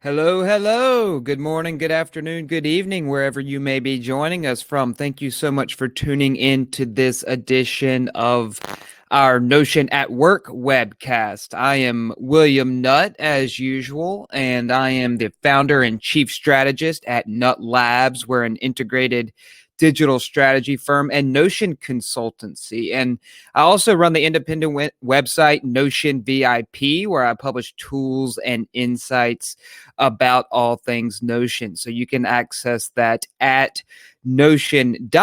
Hello, hello. Good morning, good afternoon, good evening, wherever you may be joining us from. Thank you so much for tuning in to this edition of our Notion at Work webcast. I am William Nutt, as usual, and I am the founder and chief strategist at Nut Labs. We're an integrated digital strategy firm and Notion consultancy. And I also run the independent website Notion VIP, where I publish tools and insights about all things Notion. So you can access that at notion.vip.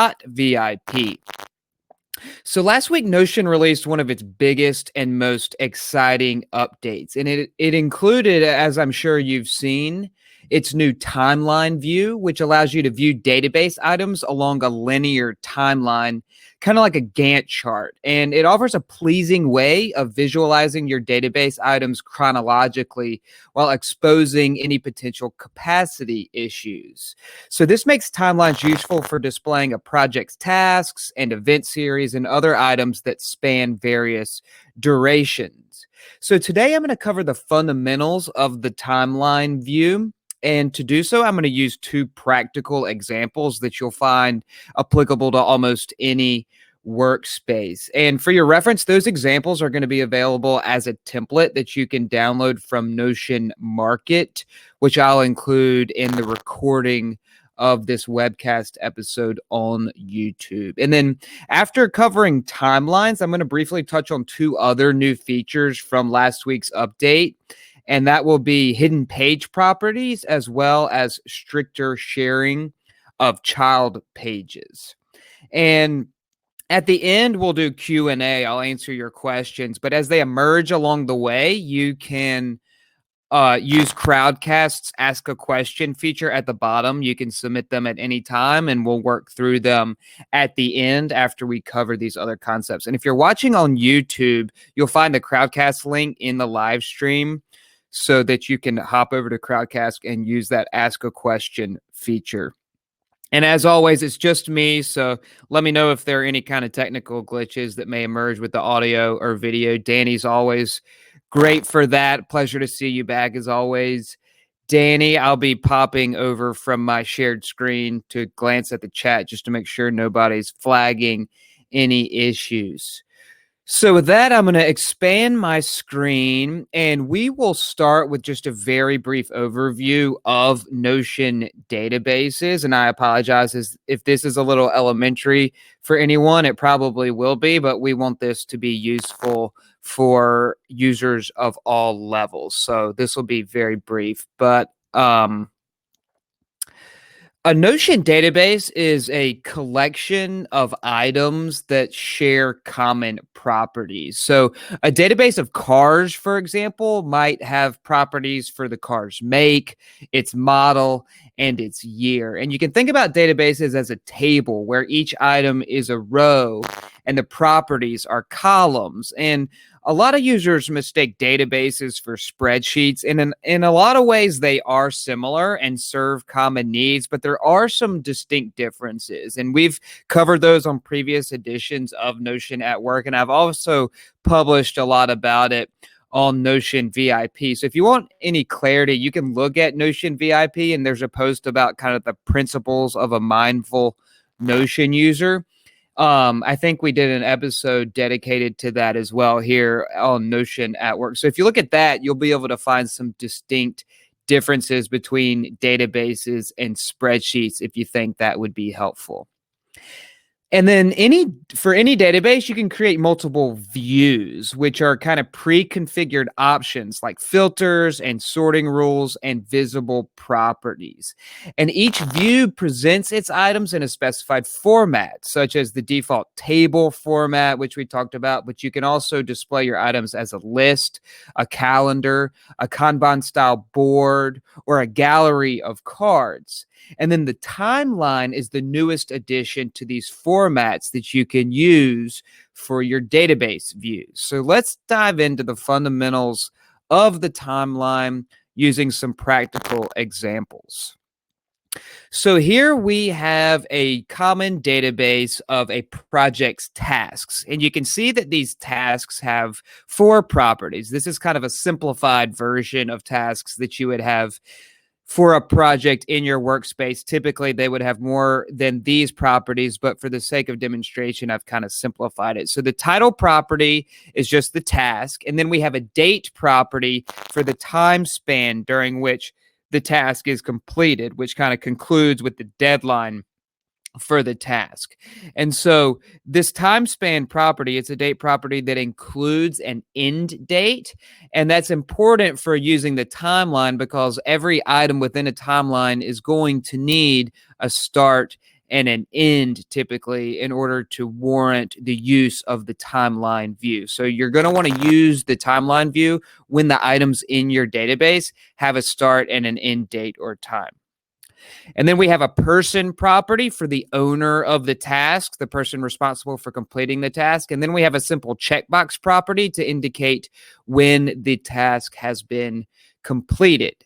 So last week, Notion released one of its biggest and most exciting updates, and it included, as I'm sure you've seen, its new timeline view, which allows you to view database items along a linear timeline, kind of like a Gantt chart. And it offers a pleasing way of visualizing your database items chronologically while exposing any potential capacity issues. So this makes timelines useful for displaying a project's tasks and event series and other items that span various durations. So today I'm going to cover the fundamentals of the timeline view. And to do so, I'm going to use two practical examples that you'll find applicable to almost any workspace. And for your reference, those examples are going to be available as a template that you can download from Notion Market, which I'll include in the recording of this webcast episode on YouTube. And then after covering timelines, I'm going to briefly touch on two other new features from last week's update. And that will be hidden page properties as well as stricter sharing of child pages. And at the end, we'll do Q&A. I'll answer your questions. But as they emerge along the way, you can use Crowdcast's Ask a Question feature at the bottom. You can submit them at any time, and we'll work through them at the end after we cover these other concepts. And if you're watching on YouTube, you'll find the Crowdcast link in the live stream so that you can hop over to Crowdcast and use that Ask a Question feature. And as always, it's just me, so let me know if there are any kind of technical glitches that may emerge with the audio or video. Danny's always great for that. Pleasure to see you back as always. Danny, I'll be popping over from my shared screen to glance at the chat just to make sure nobody's flagging any issues. So with that, I'm going to expand my screen, and we will start with just a very brief overview of Notion databases. And I apologize if this is a little elementary for anyone. It probably will be, but we want this to be useful for users of all levels. So this will be very brief, but a Notion database is a collection of items that share common properties. So, a database of cars, for example, might have properties for the car's make, its model, and its year. And you can think about databases as a table where each item is a row and the properties are columns. And a lot of users mistake databases for spreadsheets, and in a lot of ways they are similar and serve common needs, but there are some distinct differences, and we've covered those on previous editions of Notion at Work, and I've also published a lot about it on Notion VIP. So if you want any clarity, you can look at Notion VIP, and there's a post about kind of the principles of a mindful Notion user. I think we did an episode dedicated to that as well here on Notion at Work. So if you look at that, you'll be able to find some distinct differences between databases and spreadsheets if you think that would be helpful. And then for any database, you can create multiple views, which are kind of pre-configured options like filters and sorting rules and visible properties. And each view presents its items in a specified format, such as the default table format, which we talked about, but you can also display your items as a list, a calendar, a Kanban style board, or a gallery of cards. And then the timeline is the newest addition to these formats that you can use for your database views. So let's dive into the fundamentals of the timeline using some practical examples. So here we have a common database of a project's tasks. And you can see that these tasks have 4 properties. This is kind of a simplified version of tasks that you would have for a project in your workspace. Typically, they would have more than these properties, but for the sake of demonstration, I've kind of simplified it. So the title property is just the task. And then we have a date property for the time span during which the task is completed, which kind of concludes with the deadline for the task. And so this time span property, it's a date property that includes an end date. And that's important for using the timeline because every item within a timeline is going to need a start and an end typically in order to warrant the use of the timeline view. So you're going to want to use the timeline view when the items in your database have a start and an end date or time. And then we have a person property for the owner of the task, the person responsible for completing the task. And then we have a simple checkbox property to indicate when the task has been completed.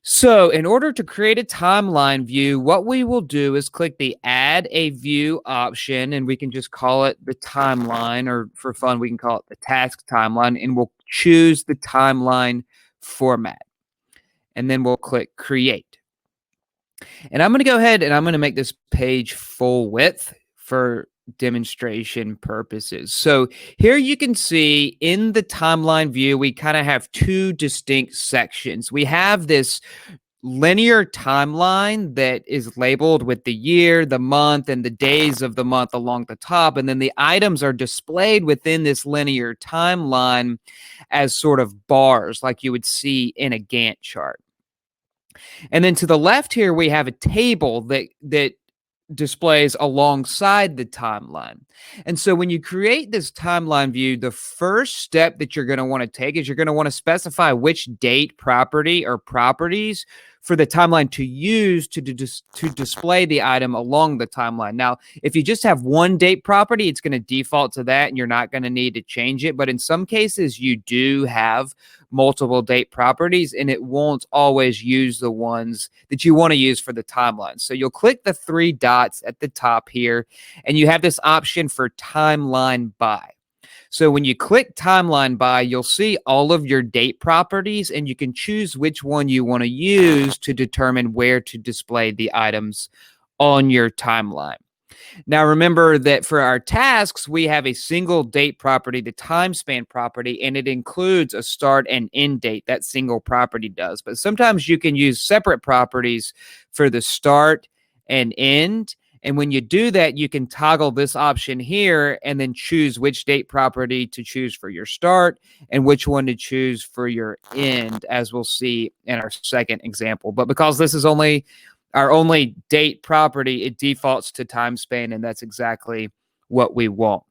So in order to create a timeline view, what we will do is click the Add a View option, and we can just call it the timeline, or for fun, we can call it the task timeline, and we'll choose the timeline format. And then we'll click Create. And I'm going to go ahead and I'm going to make this page full width for demonstration purposes. So here you can see in the timeline view, we kind of have 2 distinct sections. We have this linear timeline that is labeled with the year, the month, and the days of the month along the top. And then the items are displayed within this linear timeline as sort of bars like you would see in a Gantt chart. And then to the left here, we have a table that displays alongside the timeline. And so when you create this timeline view, the first step that you're going to want to take is you're going to want to specify which date property or properties for the timeline to use to display the item along the timeline. Now, if you just have one date property, it's going to default to that and you're not going to need to change it. But in some cases, you do have multiple date properties and it won't always use the ones that you want to use for the timeline. So you'll click the 3 dots at the top here and you have this option for timeline by. So when you click timeline by, you'll see all of your date properties and you can choose which one you want to use to determine where to display the items on your timeline. Now, remember that for our tasks, we have a single date property, the time span property, and it includes a start and end date. That single property does. But sometimes you can use separate properties for the start and end. And when you do that, you can toggle this option here and then choose which date property to choose for your start and which one to choose for your end, as we'll see in our second example. But because this is our only date property, it defaults to time span, and that's exactly what we want.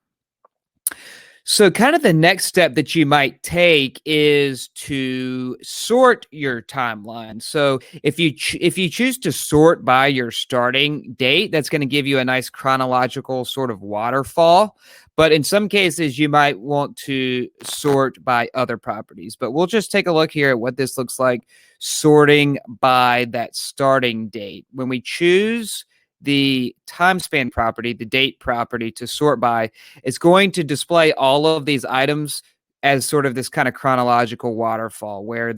So kind of the next step that you might take is to sort your timeline. So if you choose to sort by your starting date, that's going to give you a nice chronological sort of waterfall. But in some cases, you might want to sort by other properties. But we'll just take a look here at what this looks like sorting by that starting date. When we choose the time span property, the date property to sort by, it's going to display all of these items as sort of this kind of chronological waterfall where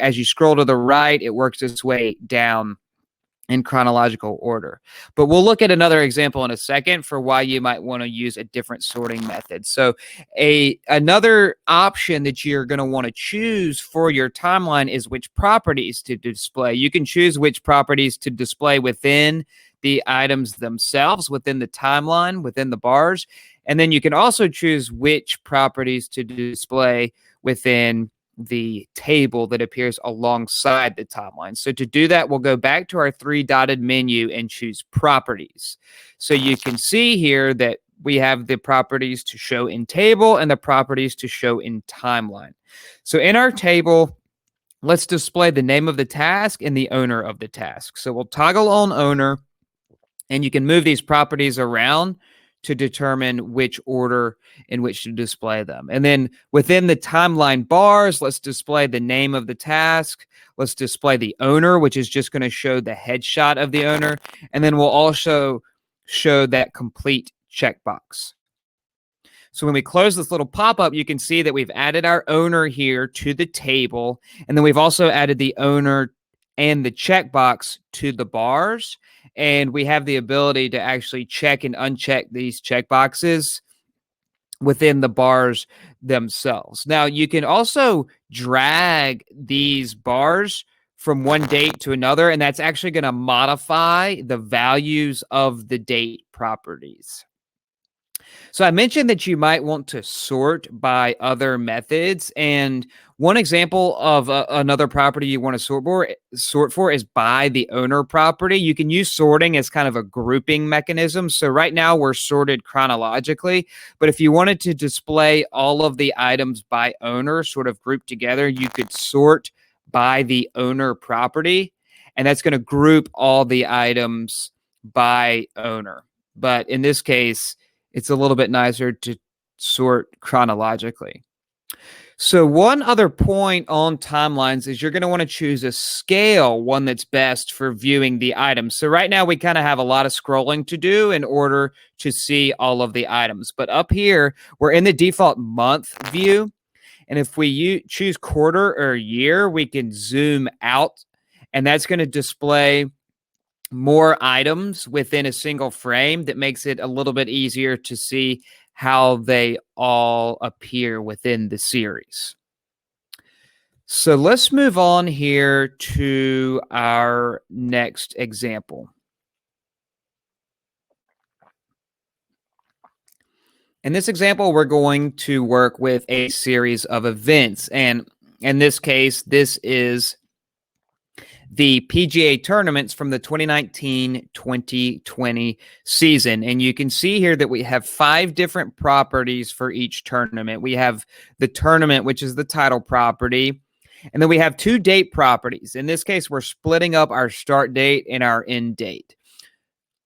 as you scroll to the right, it works its way down in chronological order. But we'll look at another example in a second for why you might want to use a different sorting method. So another option that you're going to want to choose for your timeline is which properties to display. You can choose which properties to display within the items themselves, within the timeline, within the bars. And then you can also choose which properties to display within the table that appears alongside the timeline. So to do that, we'll go back to our 3 dotted menu and choose properties. So you can see here that we have the properties to show in table and the properties to show in timeline. So in our table, let's display the name of the task and the owner of the task. So we'll toggle on owner, and you can move these properties around to determine which order in which to display them. And then within the timeline bars, let's display the name of the task. Let's display the owner, which is just going to show the headshot of the owner. And then we'll also show that complete checkbox. So when we close this little pop-up, you can see that we've added our owner here to the table. And then we've also added the owner and the checkbox to the bars. And we have the ability to actually check and uncheck these checkboxes within the bars themselves. Now, you can also drag these bars from one date to another, and that's actually going to modify the values of the date properties. So I mentioned that you might want to sort by other methods, and one example of another property you want to sort for is by the owner property. You can use sorting as kind of a grouping mechanism. So right now we're sorted chronologically, but if you wanted to display all of the items by owner sort of grouped together, you could sort by the owner property, and that's going to group all the items by owner. But in this case, it's a little bit nicer to sort chronologically. So one other point on timelines is you're going to want to choose a scale, one that's best for viewing the items. So right now we kind of have a lot of scrolling to do in order to see all of the items. But up here, we're in the default month view. And if we choose quarter or year, we can zoom out, and that's going to display more items within a single frame. That makes it a little bit easier to see how they all appear within the series. So let's move on here to our next example. In this example, we're going to work with a series of events. And in this case, this is the PGA tournaments from the 2019-2020 season. And you can see here that we have 5 different properties for each tournament. We have the tournament, which is the title property. And then we have 2 date properties. In this case, we're splitting up our start date and our end date.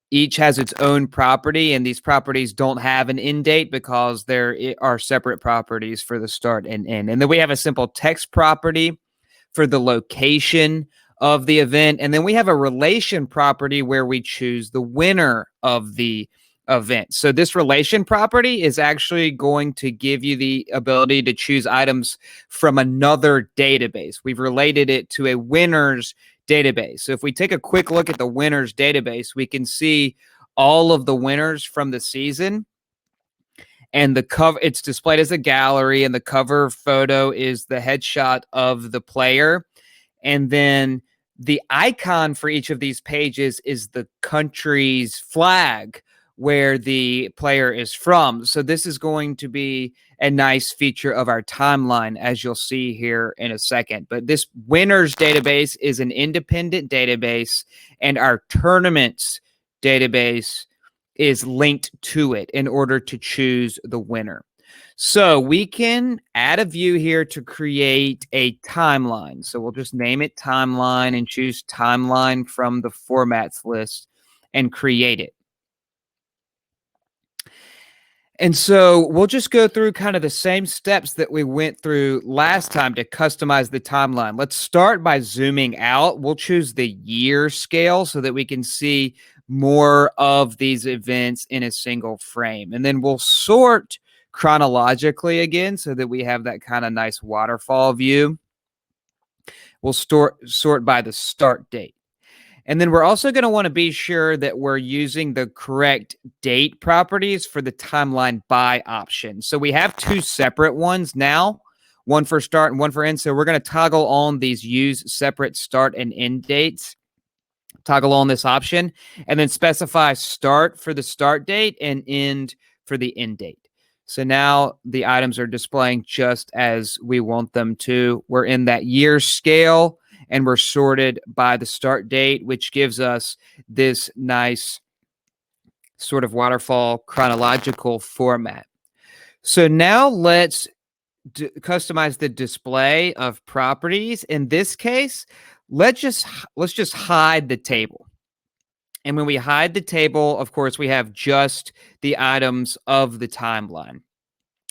Each has its own property, and these properties don't have an end date because there are separate properties for the start and end. And then we have a simple text property for the location of the event. And then we have a relation property where we choose the winner of the event. So this relation property is actually going to give you the ability to choose items from another database. We've related it to a winners database. So if we take a quick look at the winners database, we can see all of the winners from the season. And the cover, it's displayed as a gallery, and the cover photo is the headshot of the player. And then the icon for each of these pages is the country's flag where the player is from. So this is going to be a nice feature of our timeline, as you'll see here in a second. But this winners database is an independent database, and our tournaments database is linked to it in order to choose the winner. So we can add a view here to create a timeline. So we'll just name it timeline and choose timeline from the formats list and create it. And so we'll just go through kind of the same steps that we went through last time to customize the timeline. Let's start by zooming out. We'll choose the year scale so that we can see more of these events in a single frame. And then we'll sort chronologically again so that we have that kind of nice waterfall view. We'll sort by the start date. And then we're also going to want to be sure that we're using the correct date properties for the timeline by option. So we have 2 separate ones now, one for start and one for end. So we're going to toggle on these use separate start and end dates. Toggle on this option, and then specify start for the start date and end for the end date. So now the items are displaying just as we want them to. We're in that year scale, and we're sorted by the start date, which gives us this nice sort of waterfall chronological format. So now let's customize the display of properties. In this case, let's just hide the table. And when we hide the table, of course, we have just the items of the timeline.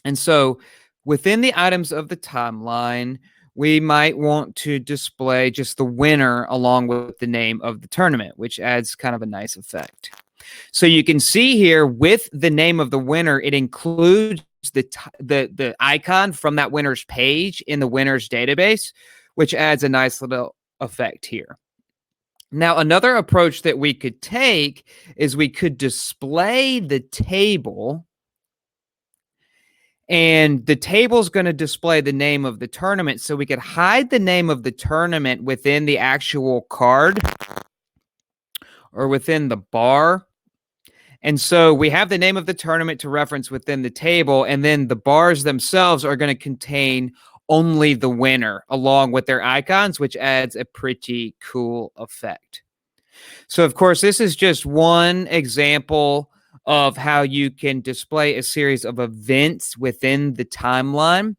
And so within the items of the timeline, we might want to display just the winner along with the name of the tournament, which adds kind of a nice effect. So you can see here with the name of the winner, it includes the icon from that winner's page in the winner's database, which adds a nice little effect here. Now, another approach that we could take is we could display the table, and the table is going to display the name of the tournament. So we could hide the name of the tournament within the actual card or within the bar. And so we have the name of the tournament to reference within the table, and then the bars themselves are going to contain only the winner along with their icons, which adds a pretty cool effect. So, of course, this is just one example of how you can display a series of events within the timeline.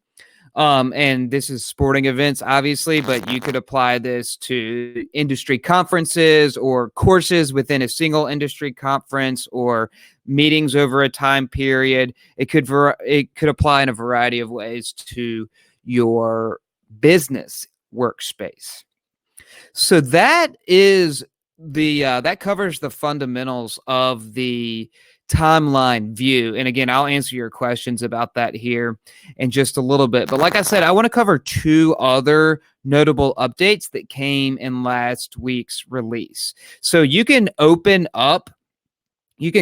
And this is sporting events, obviously, but you could apply this to industry conferences or courses within a single industry conference or meetings over a time period. It could apply in a variety of ways to your business workspace. So that is that covers the fundamentals of the timeline view. And again, I'll answer your questions about that here in just a little bit. But like I said, I want to cover two other notable updates that came in last week's release. So you can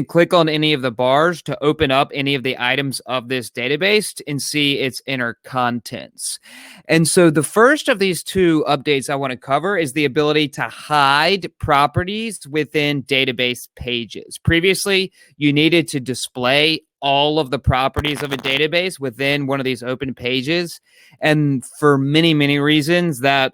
click on any of the bars to open up any of the items of this database and see its inner contents. And so the first of these two updates I want to cover is the ability to hide properties within database pages. Previously, you needed to display all of the properties of a database within one of these open pages. And for many, many reasons, that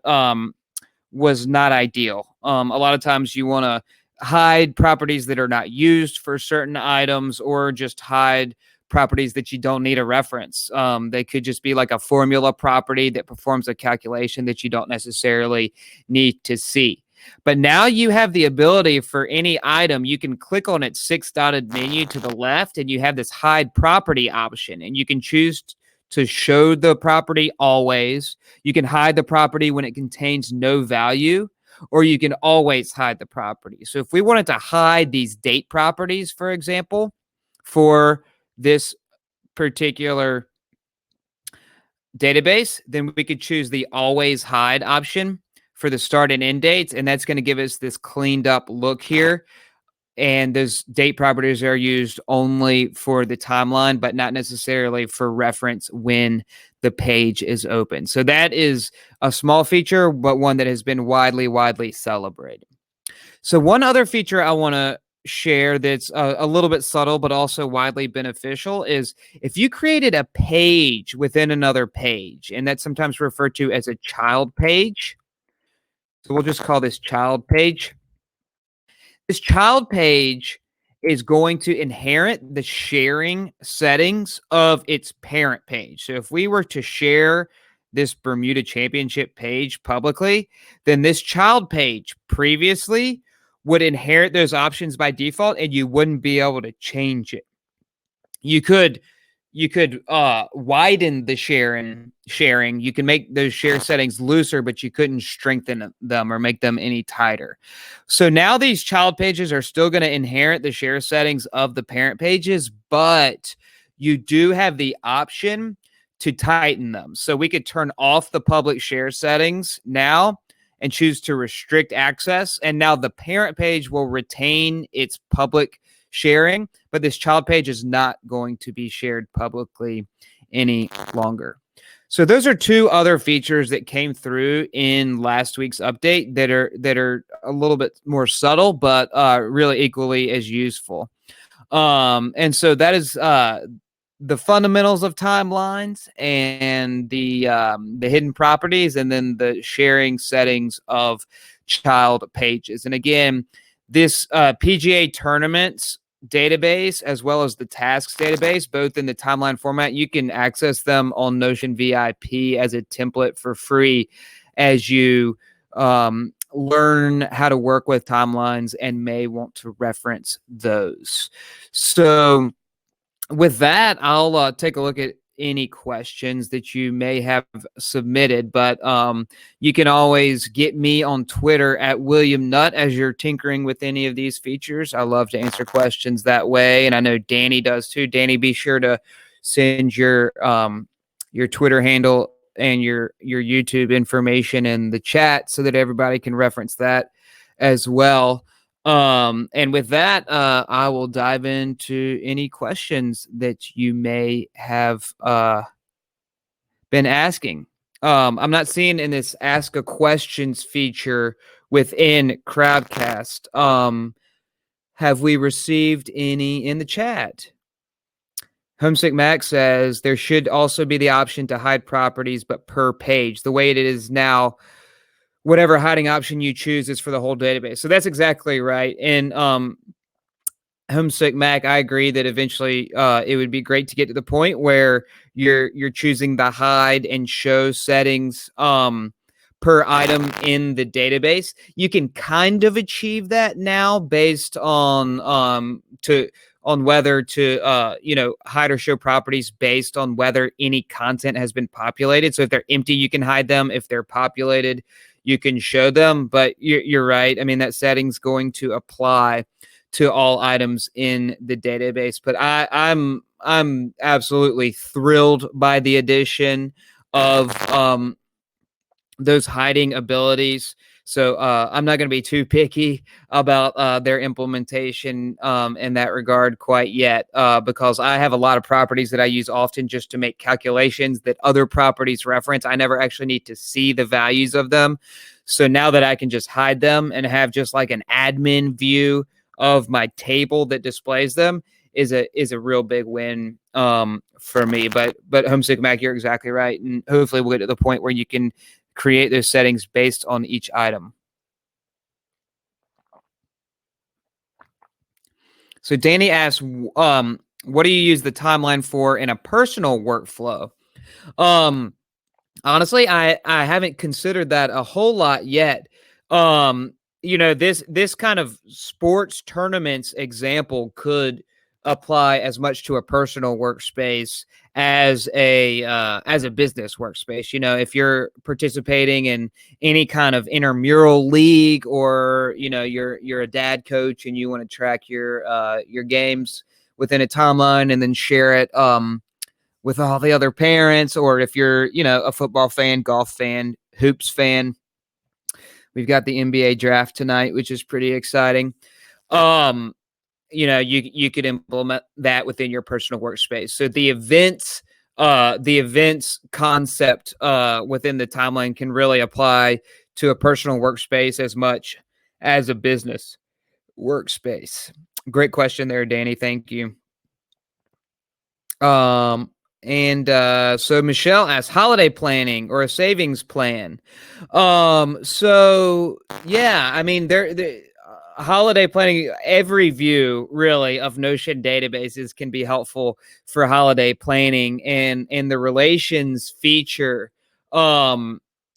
was not ideal. A lot of times you want to hide properties that are not used for certain items, or just hide properties that you don't need a reference. They could just be like a formula property that performs a calculation that you don't necessarily need to see. But now you have the ability for any item, you can click on its six-dotted menu to the left, and you have this hide property option, and you can choose to show the property always. You can hide the property when it contains no value, or you can always hide the property. So if we wanted to hide these date properties, for example, for this particular database, then we could choose the always hide option for the start and end dates. And that's going to give us this cleaned up look here. And those date properties are used only for the timeline, but not necessarily for reference when the page is open. So that is a small feature, but one that has been widely celebrated. So one other feature I want to share that's a little bit subtle, but also widely beneficial, is if you created a page within another page, and that's sometimes referred to as a child page. So we'll just call this child page. This child page is going to inherit the sharing settings of its parent page. So if we were to share this Bermuda Championship page publicly, then this child page previously would inherit those options by default, and you wouldn't be able to change it. You could widen the sharing. You can make those share settings looser, but you couldn't strengthen them or make them any tighter. So now these child pages are still going to inherit the share settings of the parent pages, but you do have the option to tighten them. So we could turn off the public share settings now and choose to restrict access. And now the parent page will retain its public sharing, but this child page is not going to be shared publicly any longer. So those are two other features that came through in last week's update that are a little bit more subtle, but really equally as useful. And so that is the fundamentals of timelines and the hidden properties, and then the sharing settings of child pages. And again, this PGA tournaments database, as well as the tasks database, both in the timeline format, you can access them on Notion VIP as a template for free as you learn how to work with timelines and may want to reference those. So with that, I'll take a look at any questions that you may have submitted, but you can always get me on Twitter at William Nutt as you're tinkering with any of these features. I love to answer questions that way, and I know Danny does too. Danny, be sure to send your Twitter handle and your YouTube information in the chat so that everybody can reference that as well. And with that, I will dive into any questions that you may have been asking. I'm not seeing in this ask a questions feature within Crowdcast. Have we received any in the chat? Homesick Max says there should also be the option to hide properties, but per page. The way it is now, whatever hiding option you choose is for the whole database. So that's exactly right. And Homesick Mac, I agree that eventually it would be great to get to the point where you're choosing the hide and show settings per item in the database. You can kind of achieve that now based on whether to hide or show properties based on whether any content has been populated. So if they're empty, you can hide them. If they're populated, you can show them. But you're right. I mean, that setting's going to apply to all items in the database. But I'm absolutely thrilled by the addition of those hiding abilities. So I'm not going to be too picky about their implementation in that regard quite yet, because I have a lot of properties that I use often just to make calculations that other properties reference. I never actually need to see the values of them. So now that I can just hide them and have just like an admin view of my table that displays them is a real big win for me. But Homesick Mac, you're exactly right, and hopefully we'll get to the point where you can create those settings based on each item. So Danny asks, what do you use the timeline for in a personal workflow? Honestly, I haven't considered that a whole lot yet. This kind of sports tournaments example could apply as much to a personal workspace as a business workspace. If you're participating in any kind of intramural league, or you're a dad coach and you want to track your games within a timeline and then share it with all the other parents, or if you're, a football fan, golf fan, hoops fan. We've got the NBA draft tonight, which is pretty exciting. You could implement that within your personal workspace. So the events concept within the timeline can really apply to a personal workspace as much as a business workspace. Great question there, Danny. Thank you. So Michelle asks, holiday planning or a savings plan. So yeah, I mean, there holiday planning, every view really of Notion databases can be helpful for holiday planning, and the relations feature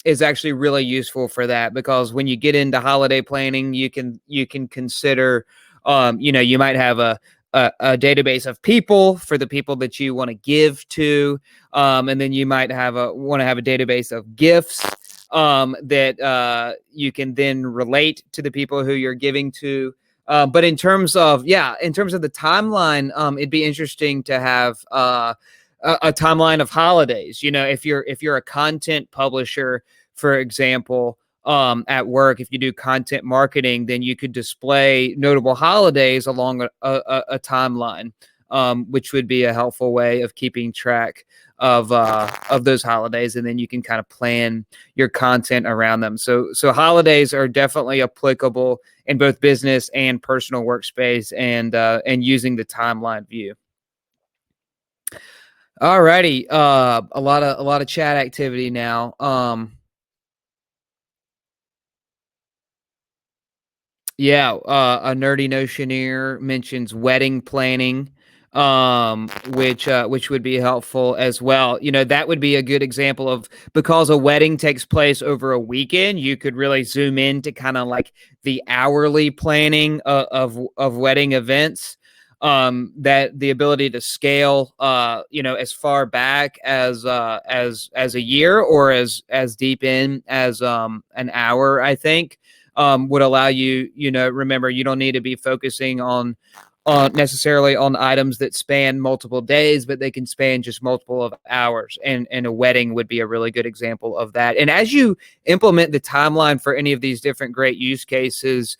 is actually really useful for that, because when you get into holiday planning, you can consider you might have a database of people for the people that you want to give to, and then you might want to have a database of gifts that you can then relate to the people who you're giving to. But in terms of the timeline, it'd be interesting to have a timeline of holidays. If you're a content publisher, for example, at work, if you do content marketing, then you could display notable holidays along a timeline, which would be a helpful way of keeping track of those holidays, and then you can kind of plan your content around them. So holidays are definitely applicable in both business and personal workspace, and using the timeline view. All righty, a lot of chat activity now. Yeah, a nerdy notioneer mentions wedding planning which would be helpful as well. That would be a good example of, because a wedding takes place over a weekend, you could really zoom in to kind of like the hourly planning of wedding events. That the ability to scale, as far back as a year, or as deep in as an hour, I think, would allow you. Remember, you don't need to be focusing on necessarily on items that span multiple days, but they can span just multiple of hours. And a wedding would be a really good example of that. And as you implement the timeline for any of these different great use cases,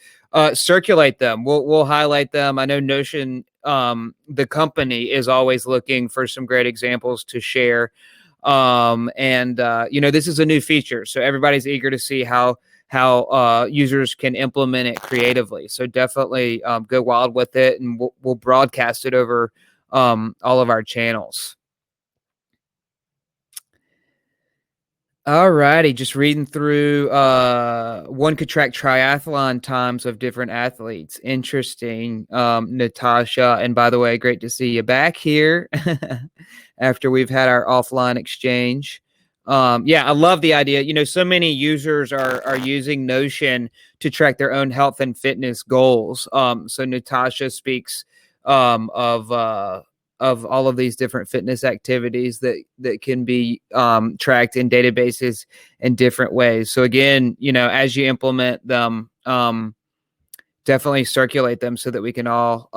circulate them. We'll highlight them. I know Notion, the company, is always looking for some great examples to share. And this is a new feature, so everybody's eager to see how users can implement it creatively. So definitely go wild with it, and we'll broadcast it over all of our channels. All righty, just reading through. One could track triathlon times of different athletes. Interesting, Natasha. And by the way, great to see you back here after we've had our offline exchange. Yeah, I love the idea. So many users are using Notion to track their own health and fitness goals. So Natasha speaks of all of these different fitness activities that can be tracked in databases in different ways. So again, as you implement them, definitely circulate them so that we can all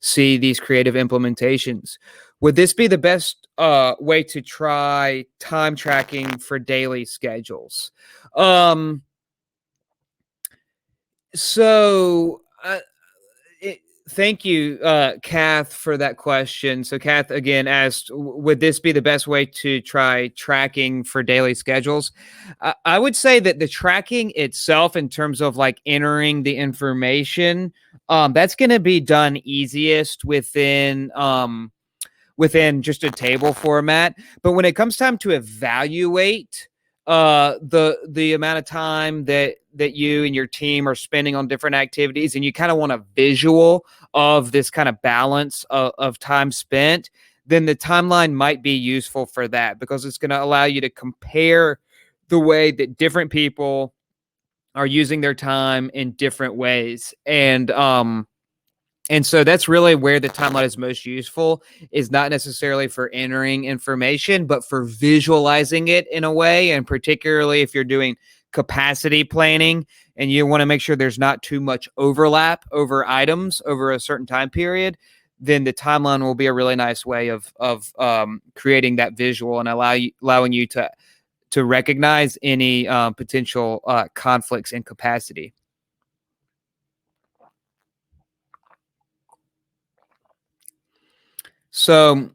see these creative implementations. Would this be the best way to try time tracking for daily schedules? So thank you, Kath, for that question. So Kath again asked, would this be the best way to try tracking for daily schedules? I would say that the tracking itself, in terms of like entering the information, that's going to be done easiest within just a table format. But when it comes time to evaluate the amount of time that you and your team are spending on different activities, and you kind of want a visual of this kind of balance of time spent, then the timeline might be useful for that, because it's going to allow you to compare the way that different people are using their time in different ways. And so that's really where the timeline is most useful, is not necessarily for entering information, but for visualizing it in a way. And particularly if you're doing capacity planning and you want to make sure there's not too much overlap over items over a certain time period, then the timeline will be a really nice way of creating that visual and allowing you to recognize any potential conflicts in capacity. So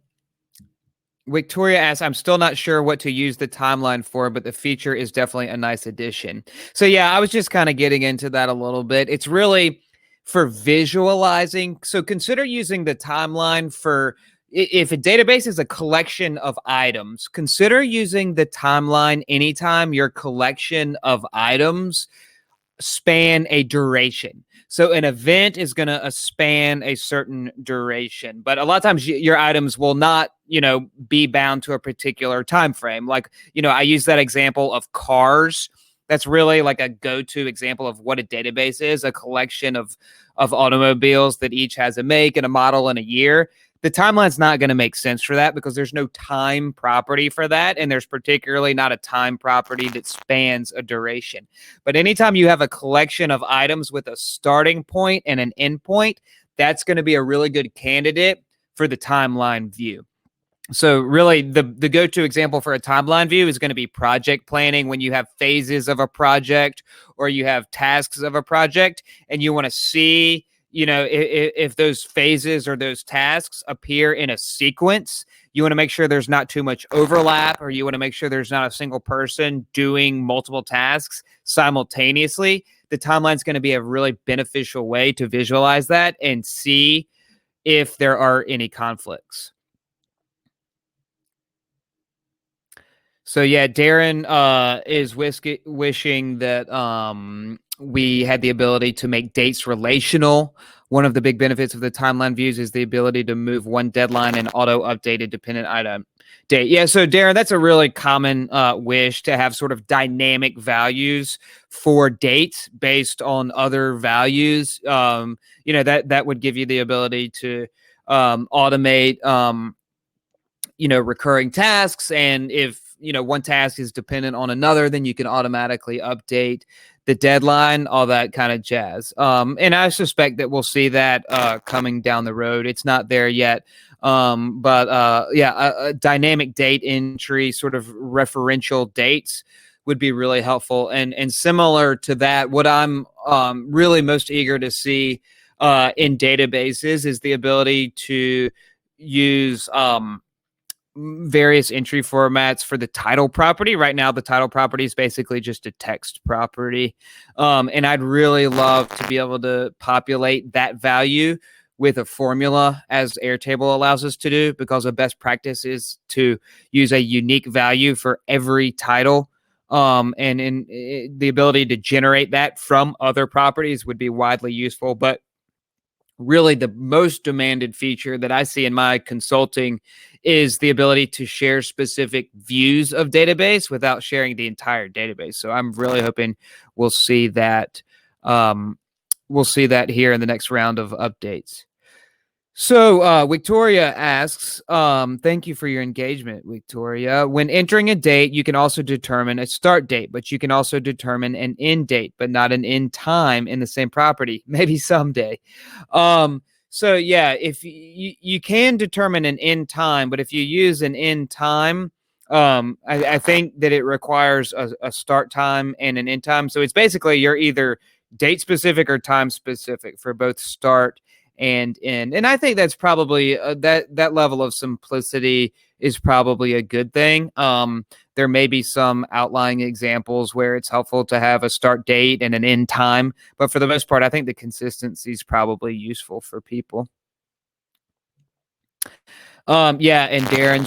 Victoria asks, I'm still not sure what to use the timeline for, but the feature is definitely a nice addition. So yeah, I was just kind of getting into that a little bit. It's really for visualizing. So consider using the timeline for, if a database is a collection of items, consider using the timeline anytime your collection of items span a duration. So an event is going to span a certain duration, but a lot of times your items will not, be bound to a particular time frame. Like, I use that example of cars. That's really like a go-to example of what a database is: a collection of automobiles that each has a make and a model and a year. The timeline's not going to make sense for that, because there's no time property for that, and there's particularly not a time property that spans a duration. But anytime you have a collection of items with a starting point and an end point, that's going to be a really good candidate for the timeline view. So really the go-to example for a timeline view is going to be project planning, when you have phases of a project or you have tasks of a project, and you want to see, if those phases or those tasks appear in a sequence. You want to make sure there's not too much overlap, or you want to make sure there's not a single person doing multiple tasks simultaneously. The timeline is going to be a really beneficial way to visualize that and see if there are any conflicts. So yeah, Darren is wishing that we had the ability to make dates relational One of the big benefits of the timeline views is the ability to move one deadline and auto update a dependent item date. Yeah, so Darren, that's a really common wish to have sort of dynamic values for dates based on other values. That would give you the ability to automate recurring tasks, and if one task is dependent on another, then you can automatically update the deadline, all that kind of jazz. And I suspect that we'll see that coming down the road. It's not there yet, but a dynamic date entry, sort of referential dates, would be really helpful. And similar to that, what I'm really most eager to see in databases is the ability to use various entry formats for the title property. Right now, the title property is basically just a text property. And I'd really love to be able to populate that value with a formula, as Airtable allows us to do, because a best practice is to use a unique value for every title. The ability to generate that from other properties would be widely useful. But really, the most demanded feature that I see in my consulting is the ability to share specific views of database without sharing the entire database. So I'm really hoping we'll see that. We'll see that here in the next round of updates. So Victoria asks, thank you for your engagement, Victoria. When entering a date, you can also determine a start date, but you can also determine an end date, but not an end time in the same property. Maybe someday. So yeah, if you can determine an end time, but if you use an end time, I think that it requires a start time and an end time. So it's basically you're either date specific or time specific for both start and end. And I think that's probably that level of simplicity is probably a good thing. There may be some outlying examples where it's helpful to have a start date and an end time, but for the most part, I think the consistency is probably useful for people. Yeah, and Darren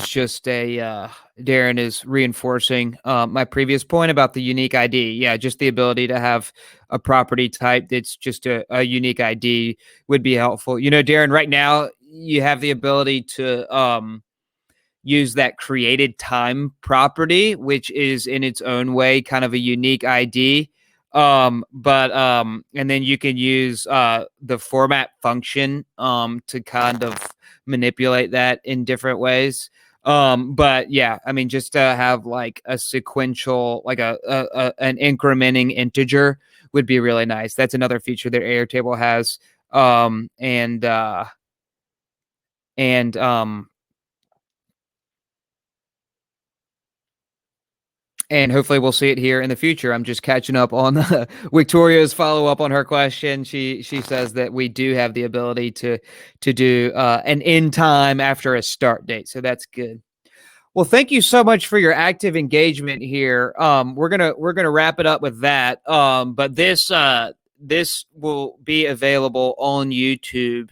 is reinforcing my previous point about the unique ID. Yeah, just the ability to have a property type that's just a unique ID would be helpful. Darren, right now you have the ability to use that created time property, which is in its own way kind of a unique ID. And then you can use the format function to kind of manipulate that in different ways. But yeah, I mean, just to have like a sequential, like an incrementing integer would be really nice. That's another feature that Airtable has. And hopefully we'll see it here in the future. I'm just catching up on Victoria's follow up on her question. She says that we do have the ability to do an end time after a start date, so that's good. Well, thank you so much for your active engagement here. We're gonna wrap it up with that. But this will be available on YouTube.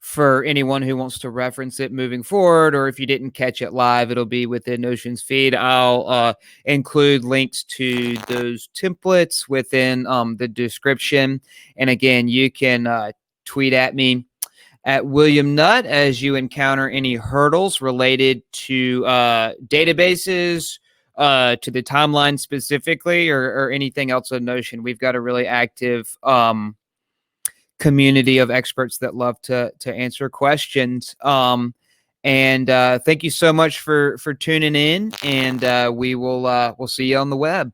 For anyone who wants to reference it moving forward, or if you didn't catch it live, it'll be within Notion's feed. I'll include links to those templates within the description. And again, you can tweet at me at William Nutt as you encounter any hurdles related to databases, to the timeline specifically, or anything else on Notion. We've got a really active community of experts that love to answer questions. And thank you so much for tuning in, and we'll see you on the web.